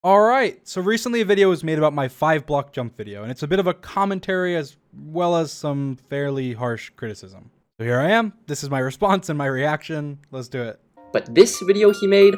Alright, so recently a video was made about my 5-block jump video, and it's a bit of a commentary as well as some fairly harsh criticism. So here I am, this is my response and my reaction, let's do it. But this video he made,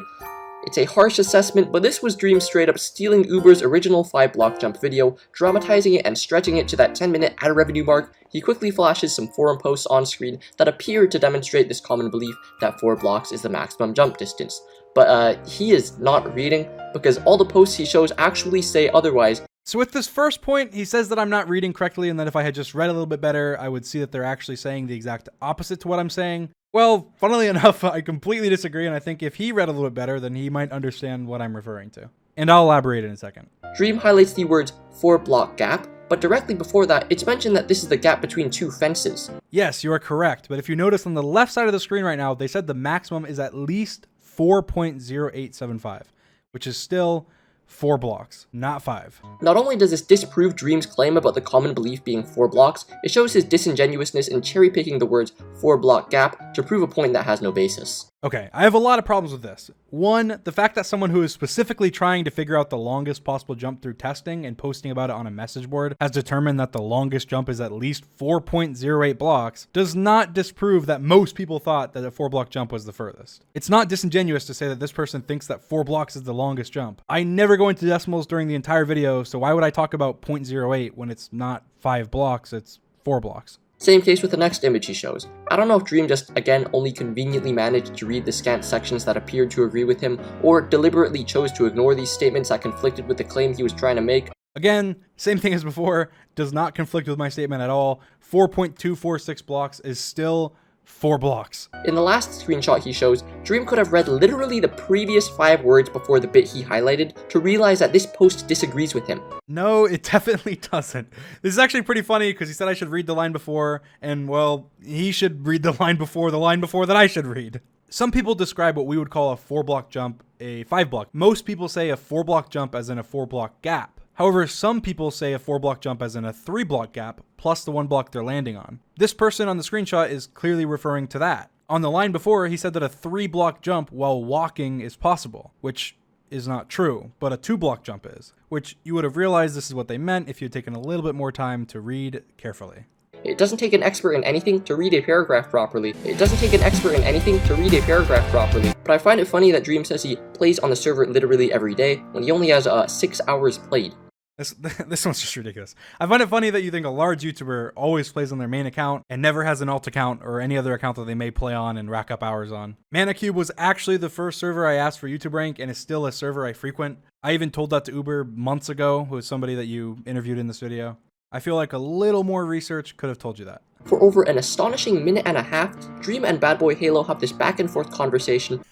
it's a harsh assessment, but this was Dream straight up stealing Uber's original 5-block jump video, dramatizing it and stretching it to that 10-minute ad revenue mark. He quickly flashes some forum posts on screen that appear to demonstrate this common belief that 4 blocks is the maximum jump distance. But he is not reading, because all the posts he shows actually say otherwise. So with this first point, he says that I'm not reading correctly and that if I had just read a little bit better, I would see that they're actually saying the exact opposite to what I'm saying. Well, funnily enough, I completely disagree, and I think if he read a little bit better, then he might understand what I'm referring to. And I'll elaborate in a second. Dream highlights the words 4-block gap, but directly before that, it's mentioned that this is the gap between 2 fences. Yes, you are correct, but if you notice on the left side of the screen right now, they said the maximum is at least 4.0875, which is still 4 blocks, not 5. Not only does this disprove Dream's claim about the common belief being 4 blocks, it shows his disingenuousness in cherry-picking the words 4-block gap to prove a point that has no basis. Okay, I have a lot of problems with this. One, the fact that someone who is specifically trying to figure out the longest possible jump through testing and posting about it on a message board has determined that the longest jump is at least 4.08 blocks does not disprove that most people thought that a 4-block jump was the furthest. It's not disingenuous to say that this person thinks that 4 blocks is the longest jump. I never go into decimals during the entire video, so why would I talk about 0.08 when it's not 5 blocks, it's 4 blocks? Same case with the next image he shows. I don't know if Dream just, again, only conveniently managed to read the scant sections that appeared to agree with him, or deliberately chose to ignore these statements that conflicted with the claim he was trying to make. Again, same thing as before, does not conflict with my statement at all. 4.246 blocks is still 4 blocks. In the last screenshot he shows, Dream could have read literally the previous 5 words before the bit he highlighted to realize that this post disagrees with him. No, it definitely doesn't. This is actually pretty funny because he said I should read the line before, and well, he should read the line before that I should read. Some people describe what we would call a 4-block jump a 5-block. Most people say a 4-block jump as in a 4-block gap. However, some people say a 4-block jump as in a 3-block gap, plus the 1 block they're landing on. This person on the screenshot is clearly referring to that. On the line before, he said that a 3-block jump while walking is possible, which is not true, but a 2-block jump is, which you would have realized this is what they meant if you had taken a little bit more time to read carefully. It doesn't take an expert in anything to read a paragraph properly. But I find it funny that Dream says he plays on the server literally every day, when he only has 6 hours played. This one's just ridiculous. I find it funny that you think a large YouTuber always plays on their main account and never has an alt account or any other account that they may play on and rack up hours on. Manicube was actually the first server I asked for YouTube rank and is still a server I frequent. I even told that to Uber months ago, who is somebody that you interviewed in this video. I feel like a little more research could have told you that. For over an astonishing minute and a half, Dream and Bad Boy Halo have this back and forth conversation.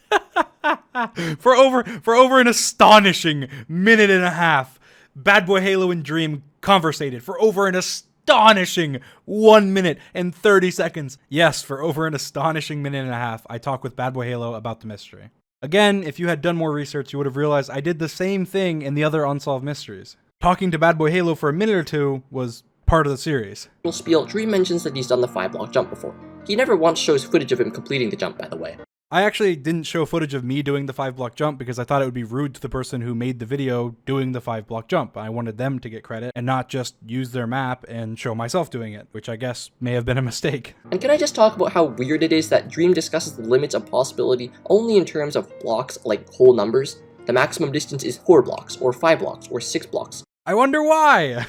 For over an astonishing minute and a half, Bad Boy Halo and Dream conversated for over an astonishing 1 minute and 30 seconds. Yes, for over an astonishing minute and a half, I talked with Bad Boy Halo about the mystery. Again, if you had done more research, you would have realized I did the same thing in the other Unsolved Mysteries. Talking to Bad Boy Halo for a minute or two was part of the series. Spiel, Dream mentions that he's done the 5-block jump before. He never once shows footage of him completing the jump, by the way. I actually didn't show footage of me doing the 5-block jump because I thought it would be rude to the person who made the video doing the 5-block jump. I wanted them to get credit and not just use their map and show myself doing it, which I guess may have been a mistake. And can I just talk about how weird it is that Dream discusses the limits of possibility only in terms of blocks like whole numbers? The maximum distance is 4 blocks, or 5 blocks, or 6 blocks. I wonder why!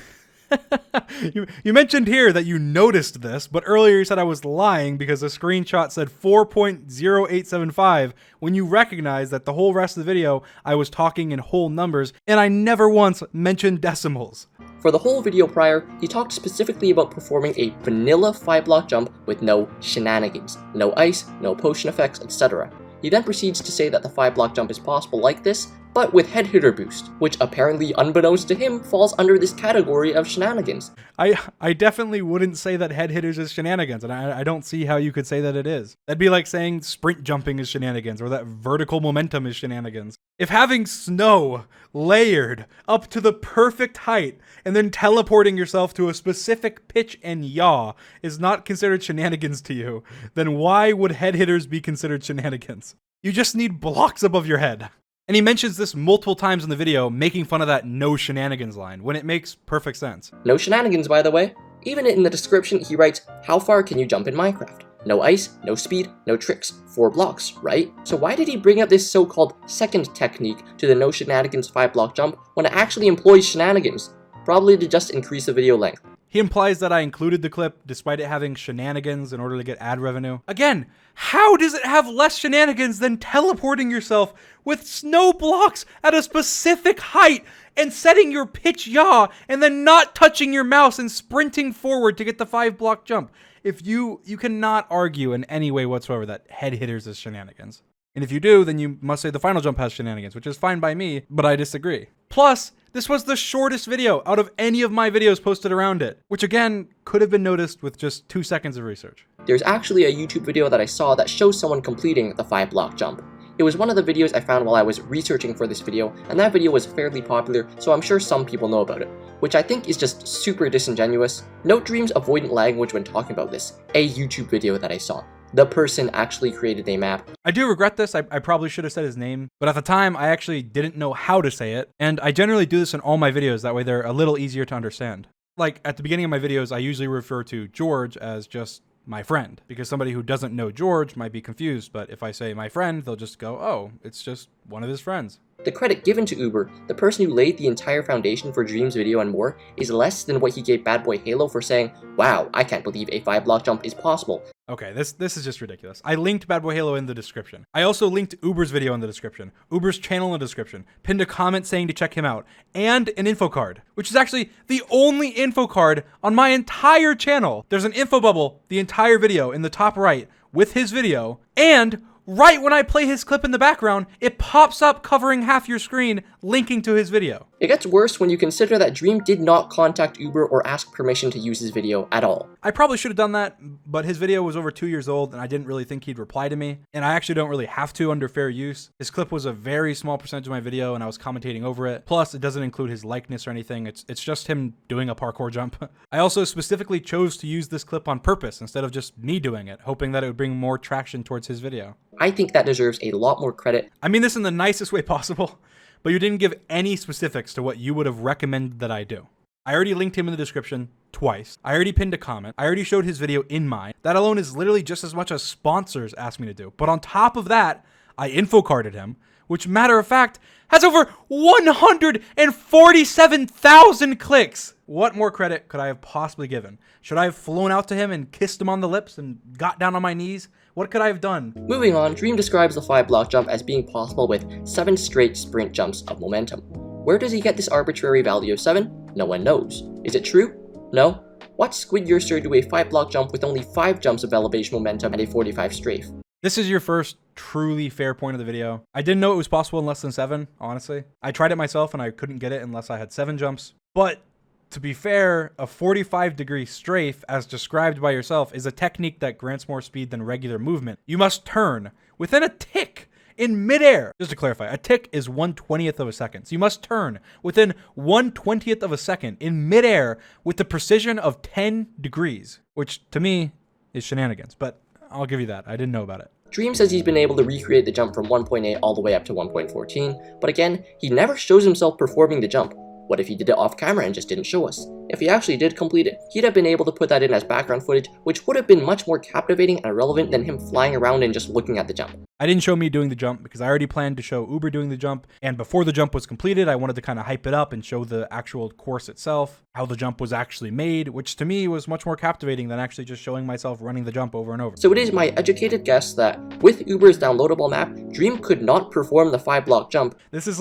You mentioned here that you noticed this, but earlier you said I was lying because the screenshot said 4.0875 when you recognize that the whole rest of the video I was talking in whole numbers and I never once mentioned decimals. For the whole video prior, he talked specifically about performing a vanilla 5-block jump with no shenanigans, no ice, no potion effects, etc. He then proceeds to say that the 5-block jump is possible like this, but with head hitter boost, which apparently unbeknownst to him falls under this category of shenanigans. I definitely wouldn't say that head hitters is shenanigans, and I don't see how you could say that it is. That'd be like saying sprint jumping is shenanigans, or that vertical momentum is shenanigans. If having snow layered up to the perfect height and then teleporting yourself to a specific pitch and yaw is not considered shenanigans to you, then why would head hitters be considered shenanigans? You just need blocks above your head. And he mentions this multiple times in the video, making fun of that no shenanigans line, when it makes perfect sense. No shenanigans, by the way. Even in the description, he writes, how far can you jump in Minecraft? No ice, no speed, no tricks. 4 blocks, right? So why did he bring up this so-called second technique to the no shenanigans 5-block jump when it actually employs shenanigans? Probably to just increase the video length. He implies that I included the clip despite it having shenanigans in order to get ad revenue. Again, how does it have less shenanigans than teleporting yourself with snow blocks at a specific height and setting your pitch yaw and then not touching your mouse and sprinting forward to get the 5-block jump? If you cannot argue in any way whatsoever that head hitters is shenanigans. And if you do, then you must say the final jump has shenanigans, which is fine by me, but I disagree. Plus, this was the shortest video out of any of my videos posted around it, which again, could have been noticed with just 2 seconds of research. There's actually a YouTube video that I saw that shows someone completing the 5-block jump. It was one of the videos I found while I was researching for this video, and that video was fairly popular, so I'm sure some people know about it, which I think is just super disingenuous. Note Dream's avoidant language when talking about this, a YouTube video that I saw. The person actually created a map. I do regret this. I probably should have said his name, but at the time I actually didn't know how to say it, and I generally do this in all my videos, that way they're a little easier to understand. Like, at the beginning of my videos, I usually refer to George as just my friend, because somebody who doesn't know George might be confused, but if I say my friend, they'll just go, oh, it's just one of his friends. The credit given to Uber, the person who laid the entire foundation for Dream's video and more, is less than what he gave Bad Boy Halo for saying, wow, I can't believe a 5-block jump is possible. Okay, this is just ridiculous. I linked Bad Boy Halo in the description. I also linked Uber's video in the description, Uber's channel in the description, pinned a comment saying to check him out, and an info card, which is actually the only info card on my entire channel. There's an info bubble the entire video in the top right with his video, and right when I play his clip in the background, it pops up covering half your screen, linking to his video. It gets worse when you consider that Dream did not contact Uber or ask permission to use his video at all. I probably should have done that, but his video was over 2 years old and I didn't really think he'd reply to me. And I actually don't really have to under fair use. His clip was a very small percentage of my video and I was commentating over it. Plus, it doesn't include his likeness or anything. It's just him doing a parkour jump. I also specifically chose to use this clip on purpose instead of just me doing it, hoping that it would bring more traction towards his video. I think that deserves a lot more credit. I mean this in the nicest way possible, but you didn't give any specifics to what you would have recommended that I do. I already linked him in the description twice. I already pinned a comment. I already showed his video in mine. That alone is literally just as much as sponsors asked me to do. But on top of that, I info carded him, which matter of fact, has over 147,000 clicks. What more credit could I have possibly given? Should I have flown out to him and kissed him on the lips and got down on my knees? What could I have done? Moving on, Dream describes the 5-block jump as being possible with 7 straight sprint jumps of momentum. Where does he get this arbitrary value of 7? No one knows. Is it true? No? Watch Squid Yerster do a 5-block jump with only 5 jumps of elevation momentum and a 45 strafe. This is your first truly fair point of the video. I didn't know it was possible in less than 7, honestly. I tried it myself and I couldn't get it unless I had 7 jumps. But to be fair, a 45-degree strafe, as described by yourself, is a technique that grants more speed than regular movement. You must turn within a tick in midair. Just to clarify, a tick is 1/20th of a second. So you must turn within 1/20th of a second in midair with the precision of 10 degrees, which to me is shenanigans, but I'll give you that. I didn't know about it. Dream says he's been able to recreate the jump from 1.8 all the way up to 1.14, but again, he never shows himself performing the jump. What if he did it off camera and just didn't show us? If he actually did complete it, he'd have been able to put that in as background footage, which would have been much more captivating and relevant than him flying around and just looking at the jump. I didn't show me doing the jump because I already planned to show Uber doing the jump, and before the jump was completed, I wanted to kind of hype it up and show the actual course itself, how the jump was actually made, which to me was much more captivating than actually just showing myself running the jump over and over. So it is my educated guess that with Uber's downloadable map, Dream could not perform the 5-block jump. This is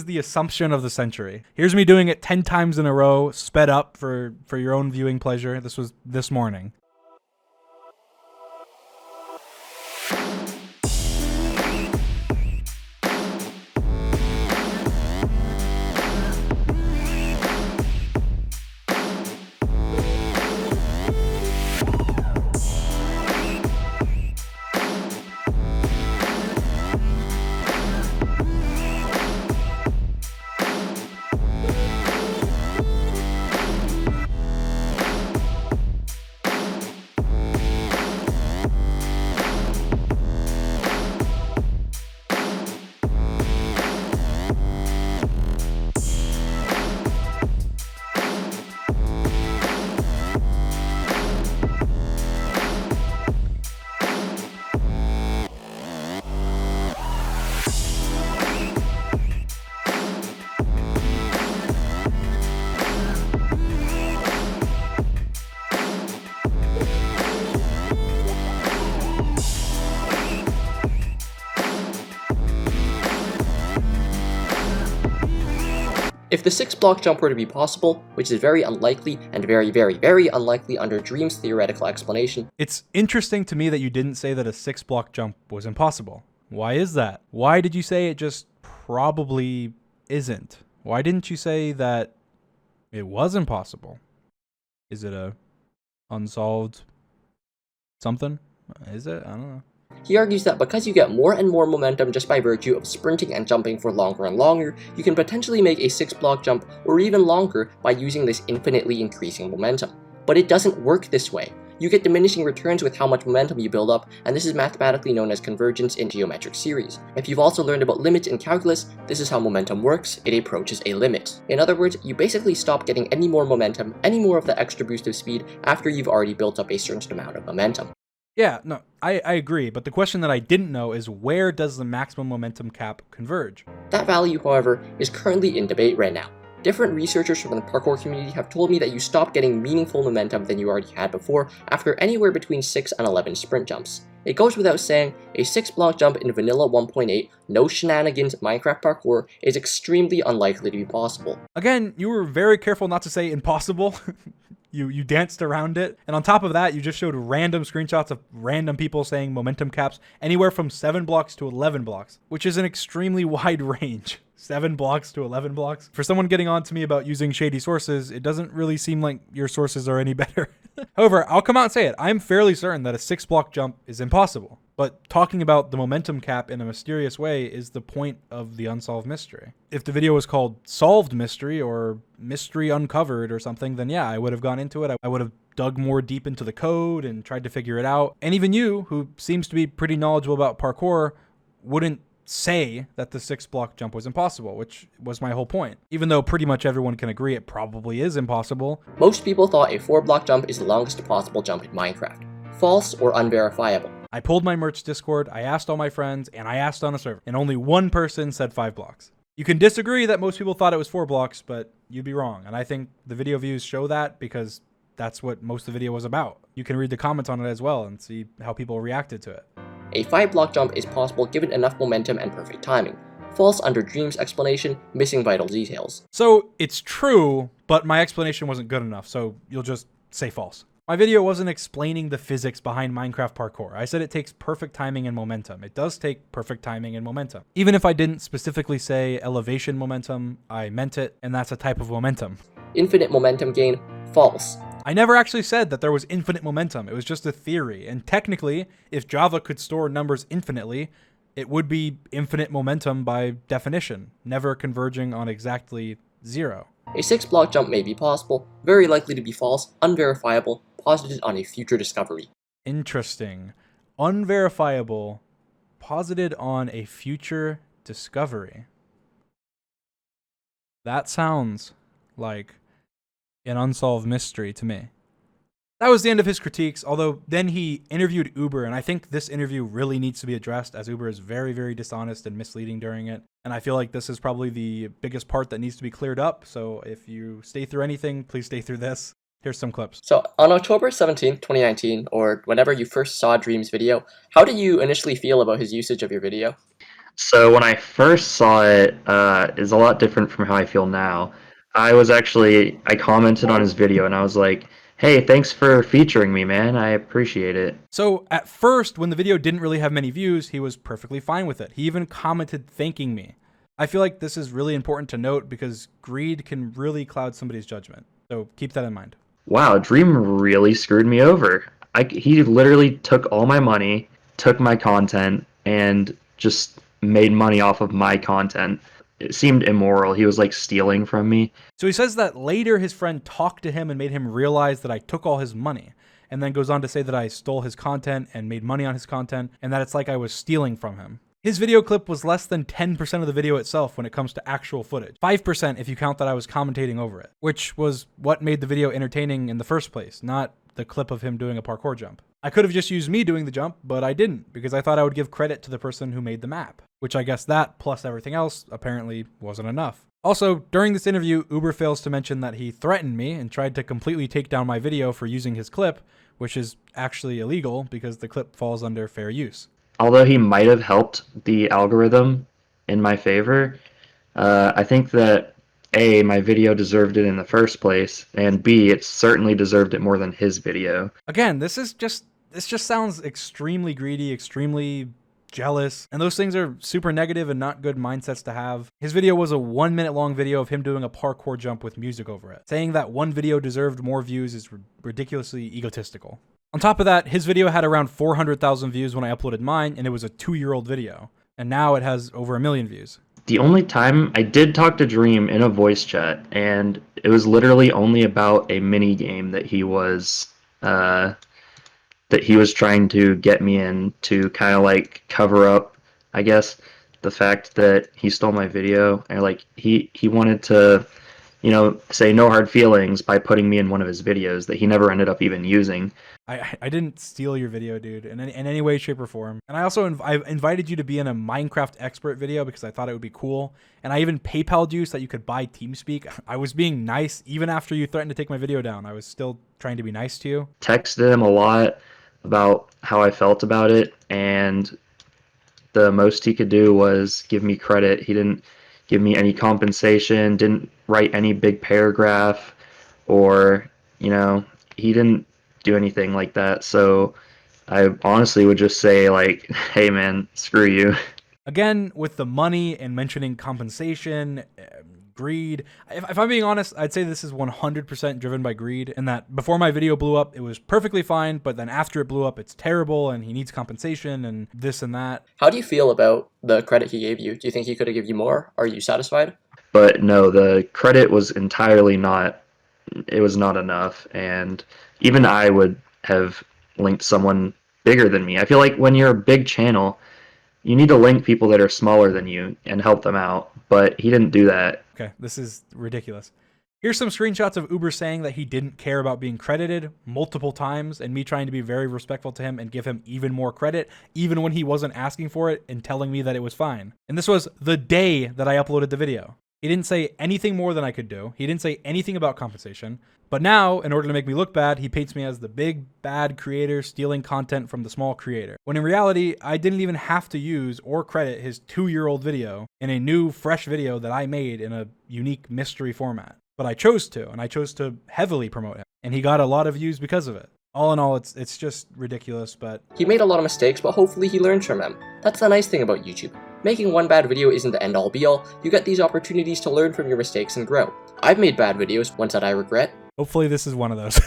the assumption of the century. Here's me doing it 10 times in a row, sped up for your own viewing pleasure. This was this morning. If the 6-block jump were to be possible, which is very unlikely and very, very, very unlikely under Dream's theoretical explanation. It's interesting to me that you didn't say that a 6-block jump was impossible. Why is that? Why did you say it just probably isn't? Why didn't you say that it was impossible? Is it a unsolved something? Is it? I don't know. He argues that because you get more and more momentum just by virtue of sprinting and jumping for longer and longer, you can potentially make a 6-block jump or even longer by using this infinitely increasing momentum. But it doesn't work this way. You get diminishing returns with how much momentum you build up, and this is mathematically known as convergence in geometric series. If you've also learned about limits in calculus, this is how momentum works. It approaches a limit. In other words, you basically stop getting any more momentum, any more of the extra boost of speed after you've already built up a certain amount of momentum. Yeah, no, I agree, but the question that I didn't know is where does the maximum momentum cap converge? That value, however, is currently in debate right now. Different researchers from the parkour community have told me that you stop getting meaningful momentum than you already had before after anywhere between 6 and 11 sprint jumps. It goes without saying, a 6-block jump in vanilla 1.8, no shenanigans Minecraft parkour is extremely unlikely to be possible. Again, you were very careful not to say impossible. You danced around it. And on top of that, you just showed random screenshots of random people saying momentum caps anywhere from 7 blocks to 11 blocks, which is an extremely wide range. 7 blocks to 11 blocks. For someone getting on to me about using shady sources, it doesn't really seem like your sources are any better. However, I'll come out and say it. I'm fairly certain that a 6-block jump is impossible. But talking about the momentum cap in a mysterious way is the point of the unsolved mystery. If the video was called Solved Mystery or Mystery Uncovered or something, then yeah, I would have gone into it. I would have dug more deep into the code and tried to figure it out. And even you, who seems to be pretty knowledgeable about parkour, wouldn't say that the 6-block jump was impossible, which was my whole point. Even though pretty much everyone can agree it probably is impossible. Most people thought a 4-block jump is the longest possible jump in Minecraft. False or unverifiable. I pulled my merch Discord, I asked all my friends, and I asked on a server, and only one person said 5 blocks. You can disagree that most people thought it was 4 blocks, but you'd be wrong. And I think the video views show that because that's what most of the video was about. You can read the comments on it as well and see how people reacted to it. A 5-block jump is possible given enough momentum and perfect timing. False under Dream's explanation, missing vital details. So it's true, but my explanation wasn't good enough, so you'll just say false. My video wasn't explaining the physics behind Minecraft parkour. I said it takes perfect timing and momentum. It does take perfect timing and momentum. Even if I didn't specifically say elevation momentum, I meant it, and that's a type of momentum. Infinite momentum gain, false. I never actually said that there was infinite momentum. It was just a theory. And technically, if Java could store numbers infinitely, it would be infinite momentum by definition, never converging on exactly 0. A 6-block jump may be possible, very likely to be false, unverifiable, posited on a future discovery. Interesting. Unverifiable, posited on a future discovery. That sounds like an unsolved mystery to me. That was the end of his critiques, although then he interviewed Uber, and I think this interview really needs to be addressed as Uber is very, very dishonest and misleading during it. And I feel like this is probably the biggest part that needs to be cleared up, so if you stay through anything, please stay through this. Here's some clips. So, on October 17th, 2019, or whenever you first saw Dream's video, how did you initially feel about his usage of your video? So when I first saw it, is a lot different from how I feel now. I commented on his video and I was like, hey, thanks for featuring me, man. I appreciate it. So at first, when the video didn't really have many views, he was perfectly fine with it. He even commented thanking me. I feel like this is really important to note because greed can really cloud somebody's judgment. So keep that in mind. Wow, Dream really screwed me over. He literally took all my money, took my content, and just made money off of my content. It seemed immoral. He was like stealing from me. So he says that later his friend talked to him and made him realize that I took all his money, and then goes on to say that I stole his content and made money on his content, and that it's like I was stealing from him. His video clip was less than 10% of the video itself when it comes to actual footage. 5% if you count that I was commentating over it, which was what made the video entertaining in the first place, not the clip of him doing a parkour jump. I could have just used me doing the jump, but I didn't because I thought I would give credit to the person who made the map, which I guess that plus everything else apparently wasn't enough. Also, during this interview, Uber fails to mention that he threatened me and tried to completely take down my video for using his clip, which is actually illegal because the clip falls under fair use. Although he might have helped the algorithm in my favor, I think that A, my video deserved it in the first place, and B, it certainly deserved it more than his video. Again, this just sounds extremely greedy, extremely jealous, and those things are super negative and not good mindsets to have. His video was a 1 minute long video of him doing a parkour jump with music over it. Saying that one video deserved more views is ridiculously egotistical. On top of that, his video had around 400,000 views when I uploaded mine, and it was a 2-year-old video. And now it has over 1 million views. The only time I did talk to Dream in a voice chat, and it was literally only about a mini game that he was trying to get me in to kind of like cover up, I guess, the fact that he stole my video, and like he wanted to, say no hard feelings by putting me in one of his videos that he never ended up even using. I didn't steal your video, dude, in any way, shape, or form. And I also I invited you to be in a Minecraft expert video because I thought it would be cool. And I even PayPal'd you so that you could buy TeamSpeak. I was being nice even after you threatened to take my video down. I was still trying to be nice to you. Texted him a lot about how I felt about it, and the most he could do was give me credit. He didn't give me any compensation, didn't write any big paragraph, or, he didn't do anything like that. So I honestly would just say, like, hey man, screw you. Again, with the money and mentioning compensation, greed. If I'm being honest, I'd say this is 100% driven by greed, and that before my video blew up, it was perfectly fine, but then after it blew up, it's terrible, and he needs compensation, and this and that. How do you feel about the credit he gave you? Do you think he could have given you more? Are you satisfied? But no, the credit was entirely not, it was not enough, and even I would have linked someone bigger than me. I feel like when you're a big channel, you need to link people that are smaller than you and help them out, but he didn't do that. Okay, this is ridiculous. Here's some screenshots of Uber saying that he didn't care about being credited multiple times, and me trying to be very respectful to him and give him even more credit, even when he wasn't asking for it and telling me that it was fine. And this was the day that I uploaded the video. He didn't say anything more than I could do. He didn't say anything about compensation. But now, in order to make me look bad, he paints me as the big, bad creator stealing content from the small creator. When in reality, I didn't even have to use or credit his 2-year-old video in a new, fresh video that I made in a unique mystery format. But I chose to, and I chose to heavily promote him. And he got a lot of views because of it. All in all, it's just ridiculous, but... He made a lot of mistakes, but hopefully he learns from them. That's the nice thing about YouTube. Making one bad video isn't the end-all be-all. You get these opportunities to learn from your mistakes and grow. I've made bad videos, ones that I regret. Hopefully this is one of those.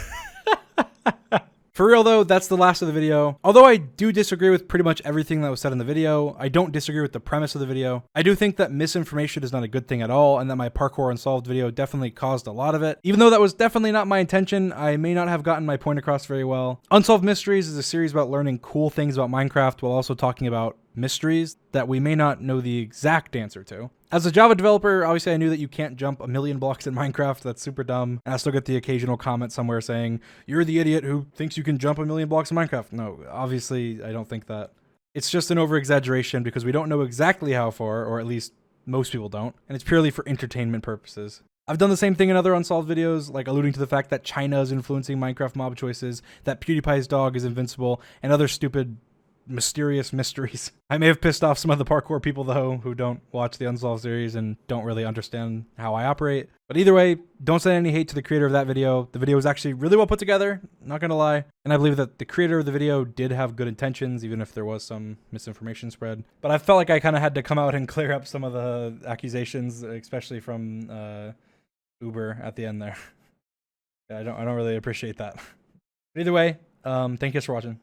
For real though, that's the last of the video. Although I do disagree with pretty much everything that was said in the video, I don't disagree with the premise of the video. I do think that misinformation is not a good thing at all, and that my parkour Unsolved video definitely caused a lot of it. Even though that was definitely not my intention, I may not have gotten my point across very well. Unsolved Mysteries is a series about learning cool things about Minecraft while also talking about mysteries that we may not know the exact answer to. As a Java developer, obviously I knew that you can't jump 1,000,000 blocks in Minecraft. That's super dumb. And I still get the occasional comment somewhere saying, you're the idiot who thinks you can jump 1,000,000 blocks in Minecraft. No, obviously I don't think that. It's just an over-exaggeration because we don't know exactly how far, or at least most people don't, and it's purely for entertainment purposes. I've done the same thing in other Unsolved videos, like alluding to the fact that China is influencing Minecraft mob choices, that PewDiePie's dog is invincible, and other stupid mysterious mysteries. I may have pissed off some of the parkour people though who don't watch the Unsolved series and don't really understand how I operate. But either way, don't send any hate to the creator of that video. The video was actually really well put together, not gonna lie. And I believe that the creator of the video did have good intentions, even if there was some misinformation spread. But I felt like I kind of had to come out and clear up some of the accusations, especially from Uber at the end there. Yeah, I don't really appreciate that. But either way, thank you guys for watching.